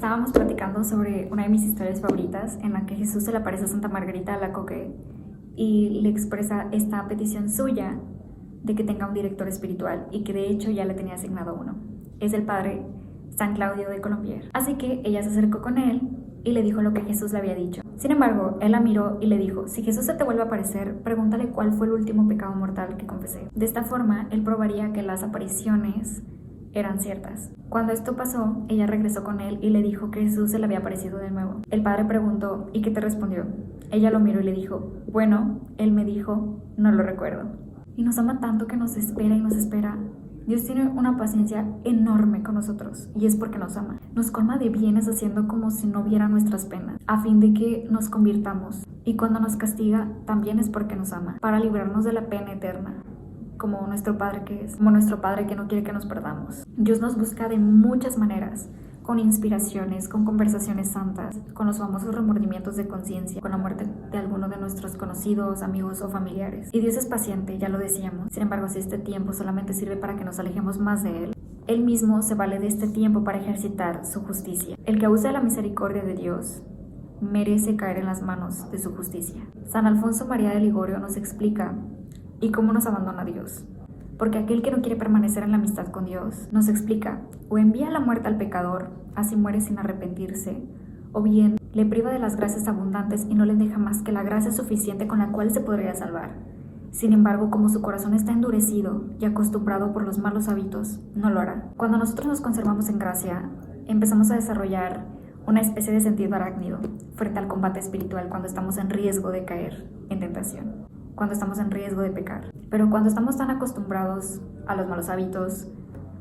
Estábamos platicando sobre una de mis historias favoritas en la que Jesús se le aparece a Santa Margarita Alacoque y le expresa esta petición suya de que tenga un director espiritual y que de hecho ya le tenía asignado uno. Es el padre San Claudio de Colombier. Así que ella se acercó con él y le dijo lo que Jesús le había dicho. Sin embargo, él la miró y le dijo: si Jesús se te vuelve a aparecer, pregúntale cuál fue el último pecado mortal que confesé. De esta forma, él probaría que las apariciones eran ciertas. Cuando esto pasó, ella regresó con él y le dijo que Jesús se le había aparecido de nuevo. El padre preguntó: ¿y qué te respondió? Ella lo miró y le dijo: bueno, él me dijo, no lo recuerdo. Y nos ama tanto que nos espera y nos espera. Dios tiene una paciencia enorme con nosotros y es porque nos ama. Nos colma de bienes haciendo como si no viera nuestras penas, a fin de que nos convirtamos. Y cuando nos castiga, también es porque nos ama, para librarnos de la pena eterna, como nuestro Padre que es, como nuestro Padre que no quiere que nos perdamos. Dios nos busca de muchas maneras, con inspiraciones, con conversaciones santas, con los famosos remordimientos de conciencia, con la muerte de alguno de nuestros conocidos, amigos o familiares. Y Dios es paciente, ya lo decíamos. Sin embargo, si este tiempo solamente sirve para que nos alejemos más de Él, Él mismo se vale de este tiempo para ejercitar su justicia. El que abusa de la misericordia de Dios merece caer en las manos de su justicia. San Alfonso María de Ligorio nos explica y cómo nos abandona Dios. Porque aquel que no quiere permanecer en la amistad con Dios, nos explica, o envía la muerte al pecador, así muere sin arrepentirse, o bien le priva de las gracias abundantes y no le deja más que la gracia suficiente con la cual se podría salvar. Sin embargo, como su corazón está endurecido y acostumbrado por los malos hábitos, no lo hará. Cuando nosotros nos conservamos en gracia, empezamos a desarrollar una especie de sentido arácnido frente al combate espiritual cuando estamos en riesgo de caer en tentación, cuando estamos en riesgo de pecar. Pero cuando estamos tan acostumbrados a los malos hábitos,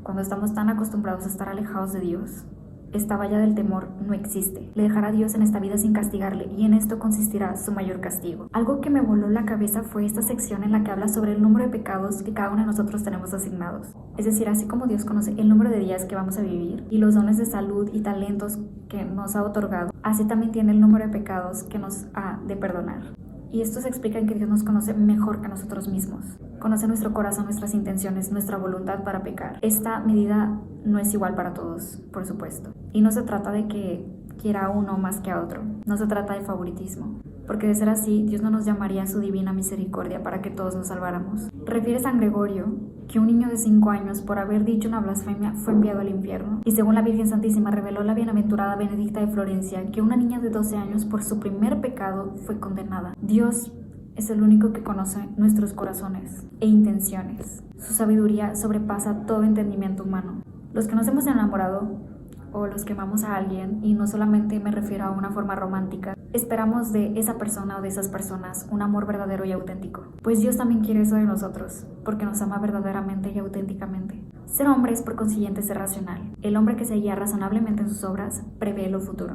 cuando estamos tan acostumbrados a estar alejados de Dios, esta valla del temor no existe. Le dejará a Dios en esta vida sin castigarle, y en esto consistirá su mayor castigo. Algo que me voló la cabeza fue esta sección en la que habla sobre el número de pecados que cada uno de nosotros tenemos asignados. Es decir, así como Dios conoce el número de días que vamos a vivir y los dones de salud y talentos que nos ha otorgado, así también tiene el número de pecados que nos ha de perdonar. Y esto se explica en que Dios nos conoce mejor que nosotros mismos. Conoce nuestro corazón, nuestras intenciones, nuestra voluntad para pecar. Esta medida no es igual para todos, por supuesto. Y no se trata de que quiera a uno más que a otro. No se trata de favoritismo. Porque de ser así, Dios no nos llamaría a su divina misericordia para que todos nos salváramos. Refiere San Gregorio que un niño de 5 años, por haber dicho una blasfemia, fue enviado al infierno. Y según la Virgen Santísima, reveló la bienaventurada Benedicta de Florencia que una niña de 12 años, por su primer pecado, fue condenada. Dios es el único que conoce nuestros corazones e intenciones. Su sabiduría sobrepasa todo entendimiento humano. Los que nos hemos enamorado o los que amamos a alguien, y no solamente me refiero a una forma romántica, esperamos de esa persona o de esas personas un amor verdadero y auténtico. Pues Dios también quiere eso de nosotros, porque nos ama verdaderamente y auténticamente. Ser hombre es por consiguiente ser racional. El hombre que se guía razonablemente en sus obras prevé lo futuro.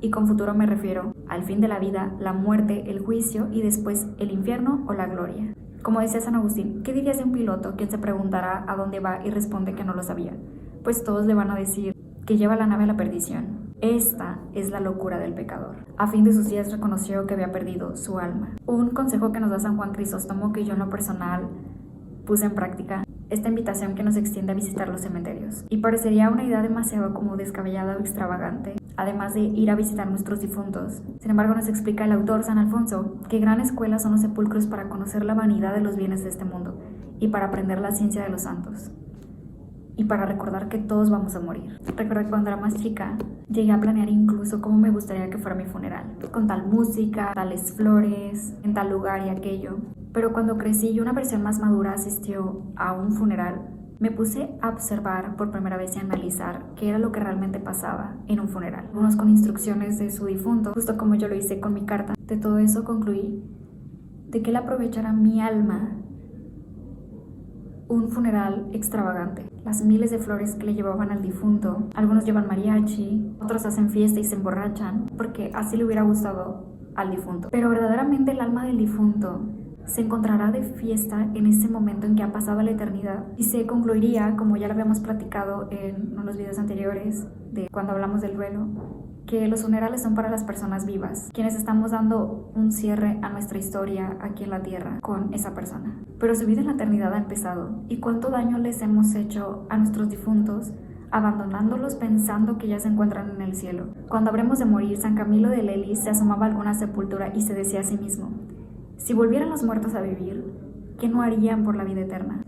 Y con futuro me refiero al fin de la vida, la muerte, el juicio y después el infierno o la gloria. Como decía San Agustín, ¿qué dirías de un piloto quien se preguntará a dónde va y responde que no lo sabía? Pues todos le van a decir que lleva la nave a la perdición. Esta es la locura del pecador. A fin de sus días reconoció que había perdido su alma. Un consejo que nos da San Juan Crisóstomo, que yo en lo personal puse en práctica, esta invitación que nos extiende a visitar los cementerios. Y parecería una idea demasiado como descabellada o extravagante, además de ir a visitar nuestros difuntos. Sin embargo, nos explica el autor San Alfonso que gran escuela son los sepulcros para conocer la vanidad de los bienes de este mundo y para aprender la ciencia de los santos. Y para recordar que todos vamos a morir. Recuerdo que cuando era más chica, llegué a planear incluso cómo me gustaría que fuera mi funeral. Con tal música, tales flores, en tal lugar y aquello. Pero cuando crecí y una versión más madura asistió a un funeral, me puse a observar por primera vez y a analizar qué era lo que realmente pasaba en un funeral. Algunos con instrucciones de su difunto, justo como yo lo hice con mi carta. De todo eso concluí de que él aprovechara mi alma un funeral extravagante. Las miles de flores que le llevaban al difunto, algunos llevan mariachi, otros hacen fiesta y se emborrachan, porque así le hubiera gustado al difunto. Pero verdaderamente el alma del difunto se encontrará de fiesta en ese momento en que ha pasado la eternidad y se concluiría, como ya lo habíamos platicado en unos videos anteriores de cuando hablamos del duelo, que los funerales son para las personas vivas, quienes estamos dando un cierre a nuestra historia aquí en la tierra con esa persona. Pero su vida en la eternidad ha empezado, y cuánto daño les hemos hecho a nuestros difuntos abandonándolos pensando que ya se encuentran en el cielo. Cuando habremos de morir, San Camilo de Lelis se asomaba a alguna sepultura y se decía a sí mismo: si volvieran los muertos a vivir, ¿qué no harían por la vida eterna?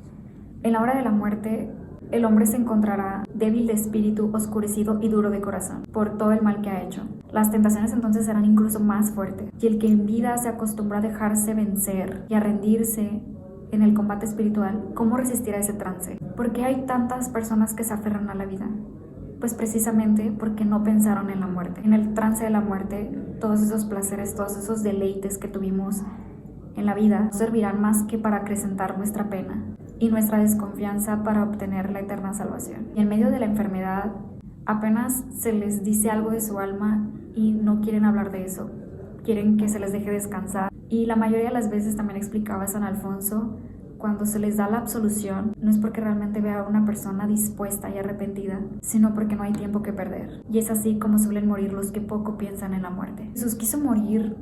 En la hora de la muerte, el hombre se encontrará débil de espíritu, oscurecido y duro de corazón, por todo el mal que ha hecho. Las tentaciones entonces serán incluso más fuertes, y el que en vida se acostumbra a dejarse vencer y a rendirse en el combate espiritual, ¿cómo resistirá ese trance? ¿Por qué hay tantas personas que se aferran a la vida? Pues precisamente porque no pensaron en la muerte. En el trance de la muerte, todos esos placeres, todos esos deleites que tuvimos en la vida no servirán más que para acrecentar nuestra pena y nuestra desconfianza para obtener la eterna salvación. Y en medio de la enfermedad, apenas se les dice algo de su alma y no quieren hablar de eso. Quieren que se les deje descansar. Y la mayoría de las veces, también explicaba San Alfonso, cuando se les da la absolución, no es porque realmente vea a una persona dispuesta y arrepentida, sino porque no hay tiempo que perder. Y es así como suelen morir los que poco piensan en la muerte. Jesús quiso morir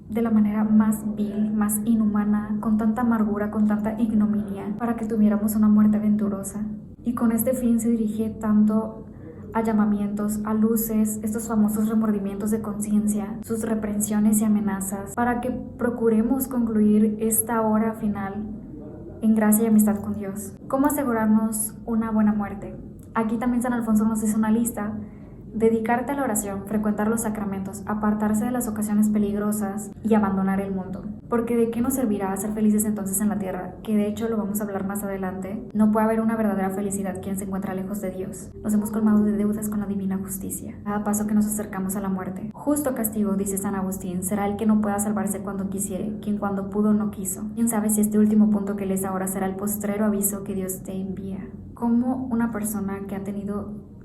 de la manera más vil, más inhumana, con tanta amargura, con tanta ignominia, para que tuviéramos una muerte venturosa. Y con este fin se dirige tanto a llamamientos, a luces, estos famosos remordimientos de conciencia, sus reprensiones y amenazas, para que procuremos concluir esta hora final en gracia y amistad con Dios. ¿Cómo asegurarnos una buena muerte? Aquí también San Alfonso nos hizo una lista: dedicarte a la oración, frecuentar los sacramentos, apartarse de las ocasiones peligrosas y abandonar el mundo. Porque ¿de qué nos servirá ser felices entonces en la tierra? Que de hecho lo vamos a hablar más adelante. No puede haber una verdadera felicidad quien se encuentra lejos de Dios. Nos hemos colmado de deudas con la divina justicia cada paso que nos acercamos a la muerte. Justo castigo, dice San Agustín, será el que no pueda salvarse cuando quisiere, quien cuando pudo no quiso. ¿Quién sabe si este último punto que lees ahora será el postrero aviso que Dios te envía? Como una persona que ha tenido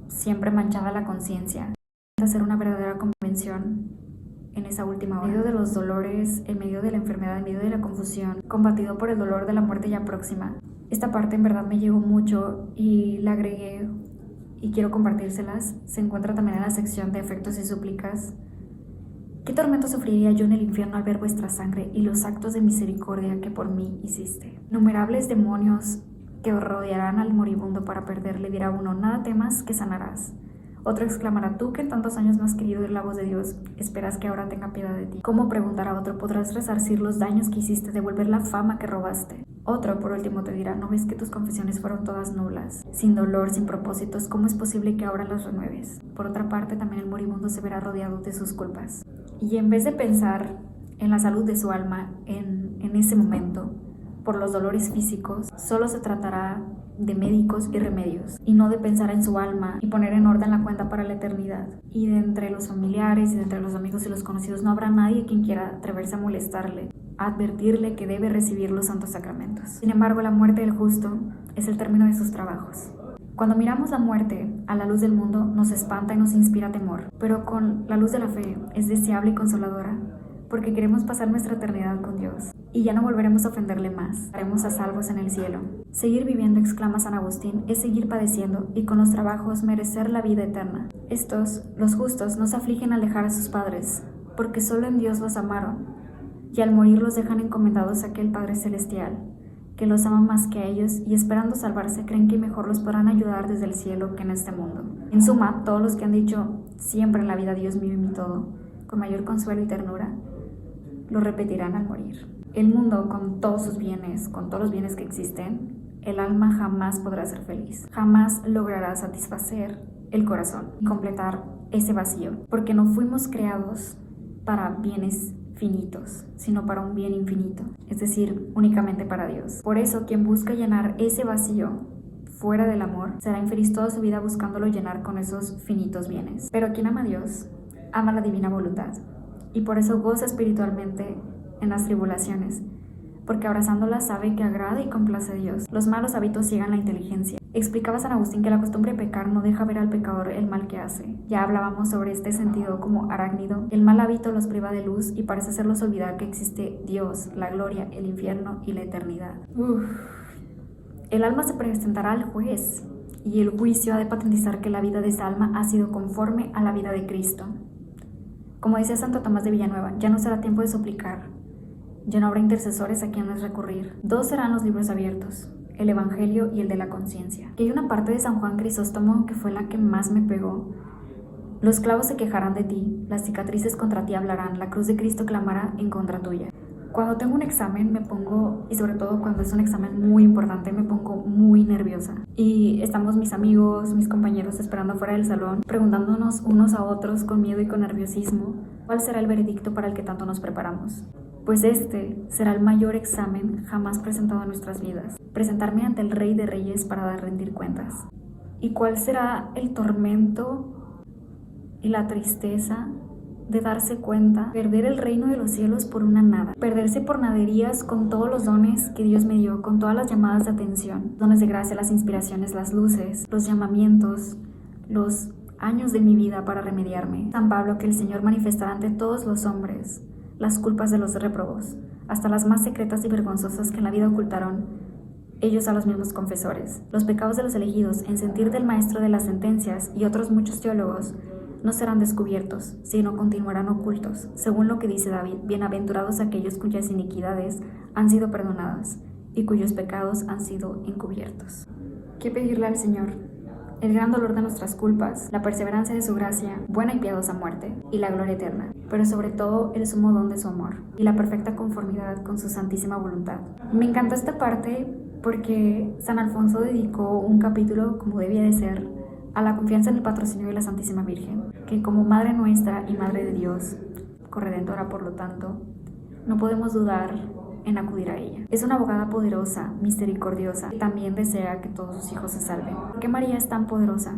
siempre manchada la conciencia, hacer una verdadera convención en esa última hora, en medio de los dolores, en medio de la enfermedad, en medio de la confusión, combatido por el dolor de la muerte ya próxima. Esta parte en verdad me llegó mucho y la agregué y quiero compartírselas. Se encuentra también en la sección de afectos y súplicas. ¿Qué tormento sufriría yo en el infierno al ver vuestra sangre y los actos de misericordia que por mí hiciste? Innumerables demonios que rodearán al moribundo para perderle, dirá uno: nada temas, que sanarás. Otro exclamará: tú que en tantos años no has querido oír la voz de Dios, esperas que ahora tenga piedad de ti. ¿Cómo, preguntará otro, podrás resarcir los daños que hiciste, devolver la fama que robaste? Otro, por último, te dirá: ¿no ves que tus confesiones fueron todas nulas, sin dolor, sin propósitos? ¿Cómo es posible que ahora las renueves? Por otra parte, también el moribundo se verá rodeado de sus culpas. Y en vez de pensar en la salud de su alma en ese momento, por los dolores físicos, solo se tratará de médicos y remedios, y no de pensar en su alma y poner en orden la cuenta para la eternidad. Y de entre los familiares y de entre los amigos y los conocidos no habrá nadie quien quiera atreverse a molestarle, a advertirle que debe recibir los santos sacramentos. Sin embargo, la muerte del justo es el término de sus trabajos. Cuando miramos la muerte a la luz del mundo, nos espanta y nos inspira temor, pero con la luz de la fe es deseable y consoladora, porque queremos pasar nuestra eternidad con Dios y ya no volveremos a ofenderle más, estaremos a salvos en el cielo. Seguir viviendo, exclama San Agustín, es seguir padeciendo y con los trabajos merecer la vida eterna. Estos, los justos, no se afligen al dejar a sus padres, porque solo en Dios los amaron, y al morir los dejan encomendados a aquel Padre Celestial, que los ama más que a ellos, y esperando salvarse creen que mejor los podrán ayudar desde el cielo que en este mundo. En suma, todos los que han dicho siempre en la vida Dios mío y mi todo, con mayor consuelo y ternura, lo repetirán al morir. El mundo, con todos sus bienes, con todos los bienes que existen, el alma jamás podrá ser feliz, jamás logrará satisfacer el corazón y completar ese vacío, porque no fuimos creados para bienes finitos, sino para un bien infinito, es decir, únicamente para Dios. Por eso, quien busca llenar ese vacío fuera del amor, será infeliz toda su vida buscándolo llenar con esos finitos bienes. Pero quien ama a Dios, ama la divina voluntad, y por eso goza espiritualmente en las tribulaciones, porque abrazándola sabe que agrada y complace a Dios. Los malos hábitos ciegan la inteligencia. Explicaba San Agustín que la costumbre de pecar no deja ver al pecador el mal que hace. Ya hablábamos sobre este sentido como arácnido. El mal hábito los priva de luz y parece hacerlos olvidar que existe Dios, la gloria, el infierno y la eternidad. El alma se presentará al juez y el juicio ha de patentizar que la vida de esa alma ha sido conforme a la vida de Cristo. Como decía Santo Tomás de Villanueva, ya no será tiempo de suplicar, ya no habrá intercesores a quienes recurrir. Dos serán los libros abiertos, el Evangelio y el de la conciencia. Que hay una parte de San Juan Crisóstomo que fue la que más me pegó. Los clavos se quejarán de ti, las cicatrices contra ti hablarán, la cruz de Cristo clamará en contra tuya. Cuando tengo un examen me pongo, y sobre todo cuando es un examen muy importante, me pongo muy nerviosa. Y estamos mis amigos, mis compañeros esperando fuera del salón, preguntándonos unos a otros con miedo y con nerviosismo, ¿cuál será el veredicto para el que tanto nos preparamos? Pues este será el mayor examen jamás presentado en nuestras vidas. Presentarme ante el Rey de Reyes para rendir cuentas. ¿Y cuál será el tormento y la tristeza de darse cuenta, perder el reino de los cielos por una nada, perderse por naderías con todos los dones que Dios me dio, con todas las llamadas de atención, dones de gracia, las inspiraciones, las luces, los llamamientos, los años de mi vida para remediarme? San Pablo, que el Señor manifestará ante todos los hombres las culpas de los réprobos, hasta las más secretas y vergonzosas que en la vida ocultaron ellos a los mismos confesores. Los pecados de los elegidos, en sentir del maestro de las sentencias y otros muchos teólogos, no serán descubiertos, sino continuarán ocultos, según lo que dice David: bienaventurados aquellos cuyas iniquidades han sido perdonadas y cuyos pecados han sido encubiertos. ¿Qué pedirle al Señor? El gran dolor de nuestras culpas, la perseverancia de su gracia, buena y piadosa muerte, y la gloria eterna, pero sobre todo el sumo don de su amor, y la perfecta conformidad con su santísima voluntad. Me encanta esta parte porque San Alfonso dedicó un capítulo, como debía de ser, a la confianza en el patrocinio de la Santísima Virgen, que como Madre nuestra y Madre de Dios, corredentora por lo tanto, no podemos dudar en acudir a ella. Es una abogada poderosa, misericordiosa, y también desea que todos sus hijos se salven. ¿Por qué María es tan poderosa?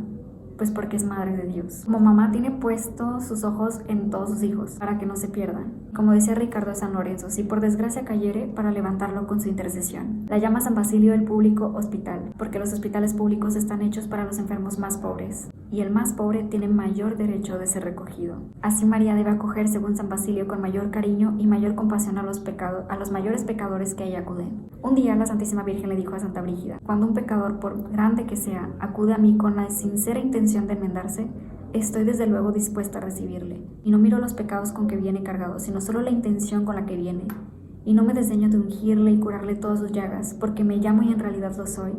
Pues porque es Madre de Dios. Como mamá tiene puestos sus ojos en todos sus hijos, para que no se pierdan. Como decía Ricardo de San Lorenzo, si por desgracia cayere, para levantarlo con su intercesión. La llama San Basilio el público hospital, porque los hospitales públicos están hechos para los enfermos más pobres, y el más pobre tiene mayor derecho de ser recogido. Así María debe acoger, según San Basilio, con mayor cariño y mayor compasión a los mayores pecadores que a ella acuden. Un día la Santísima Virgen le dijo a Santa Brígida: cuando un pecador, por grande que sea, acude a mí con la sincera intención de enmendarse, estoy desde luego dispuesta a recibirle, y no miro los pecados con que viene cargado, sino solo la intención con la que viene, y no me desdeño de ungirle y curarle todas sus llagas, porque me llamo y en realidad lo soy,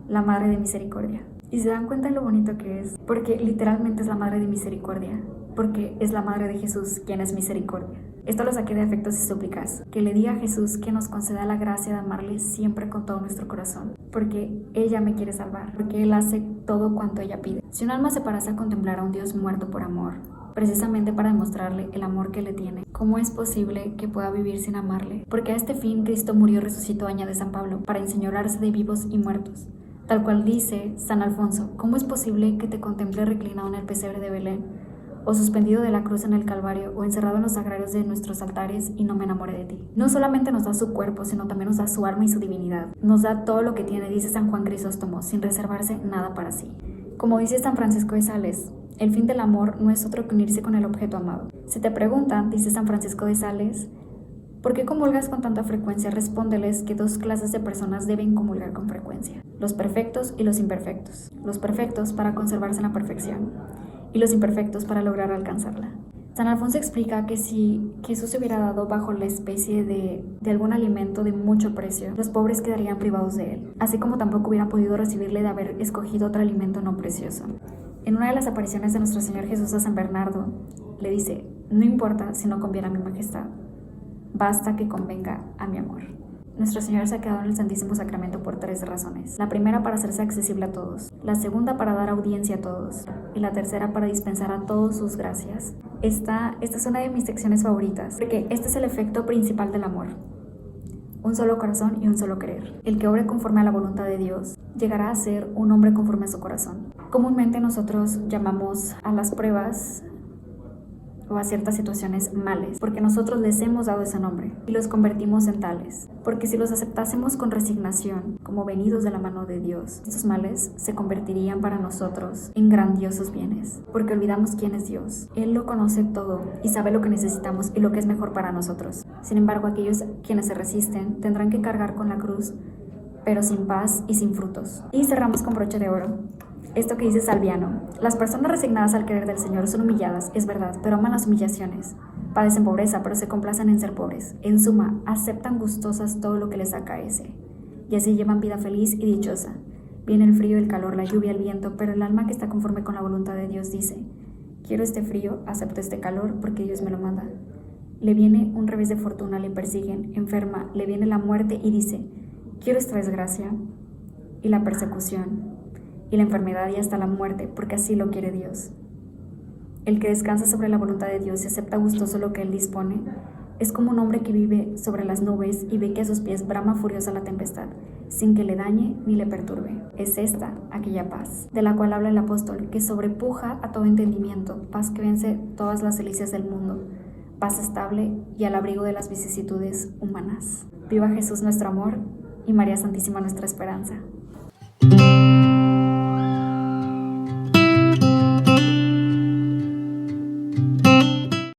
la Madre de Misericordia. Y se dan cuenta de lo bonito que es, porque literalmente es la Madre de Misericordia, porque es la Madre de Jesús quien es misericordia. Esto lo saqué de Afectos y Súplicas, que le diga a Jesús que nos conceda la gracia de amarle siempre con todo nuestro corazón, porque ella me quiere salvar, porque Él hace todo cuanto ella pide. Si un alma se parase a contemplar a un Dios muerto por amor, precisamente para demostrarle el amor que le tiene, ¿cómo es posible que pueda vivir sin amarle? Porque a este fin Cristo murió y resucitó, añade San Pablo, para enseñorearse de vivos y muertos. Tal cual dice San Alfonso: ¿cómo es posible que te contemple reclinado en el pesebre de Belén, o suspendido de la cruz en el Calvario, o encerrado en los sagrarios de nuestros altares, y no me enamore de ti? No solamente nos da su cuerpo, sino también nos da su alma y su divinidad. Nos da todo lo que tiene, dice San Juan Crisóstomo, sin reservarse nada para sí. Como dice San Francisco de Sales, el fin del amor no es otro que unirse con el objeto amado. Si te preguntan, dice San Francisco de Sales, ¿por qué comulgas con tanta frecuencia? Respóndeles que dos clases de personas deben comulgar con frecuencia: los perfectos y los imperfectos. Los perfectos para conservarse en la perfección, y los imperfectos para lograr alcanzarla. San Alfonso explica que si Jesús se hubiera dado bajo la especie de algún alimento de mucho precio, los pobres quedarían privados de él, así como tampoco hubieran podido recibirle de haber escogido otro alimento no precioso. En una de las apariciones de nuestro Señor Jesús a San Bernardo, le dice: no importa si no conviene a mi majestad, basta que convenga a mi amor. Nuestro Señor se ha quedado en el Santísimo Sacramento por 3 razones. La primera, para hacerse accesible a todos. La segunda, para dar audiencia a todos. Y la tercera, para dispensar a todos sus gracias. Esta es una de mis secciones favoritas, porque este es el efecto principal del amor. Un solo corazón y un solo querer. El que obre conforme a la voluntad de Dios llegará a ser un hombre conforme a su corazón. Comúnmente nosotros llamamos a las pruebas o a ciertas situaciones males, porque nosotros les hemos dado ese nombre y los convertimos en tales. Porque si los aceptásemos con resignación, como venidos de la mano de Dios, estos males se convertirían para nosotros en grandiosos bienes, porque olvidamos quién es Dios. Él lo conoce todo y sabe lo que necesitamos y lo que es mejor para nosotros. Sin embargo, aquellos quienes se resisten tendrán que cargar con la cruz, pero sin paz y sin frutos. Y cerramos con broche de oro esto que dice Salviano: las personas resignadas al querer del Señor son humilladas, es verdad, pero aman las humillaciones. Padecen pobreza, pero se complacen en ser pobres. En suma, aceptan gustosas todo lo que les acaece. y así llevan vida feliz y dichosa. Viene el frío, el calor, la lluvia, el viento, pero el alma que está conforme con la voluntad de Dios dice: quiero este frío, acepto este calor, porque Dios me lo manda. Le viene un revés de fortuna, le persiguen, enferma, le viene la muerte y dice: quiero esta desgracia, y la persecución, y la enfermedad y hasta la muerte, porque así lo quiere Dios. El que descansa sobre la voluntad de Dios y acepta gustoso lo que Él dispone, es como un hombre que vive sobre las nubes y ve que a sus pies brama furiosa la tempestad, sin que le dañe ni le perturbe. Es esta aquella paz, de la cual habla el apóstol, que sobrepuja a todo entendimiento, paz que vence todas las delicias del mundo, paz estable y al abrigo de las vicisitudes humanas. Viva Jesús nuestro amor y María Santísima nuestra esperanza.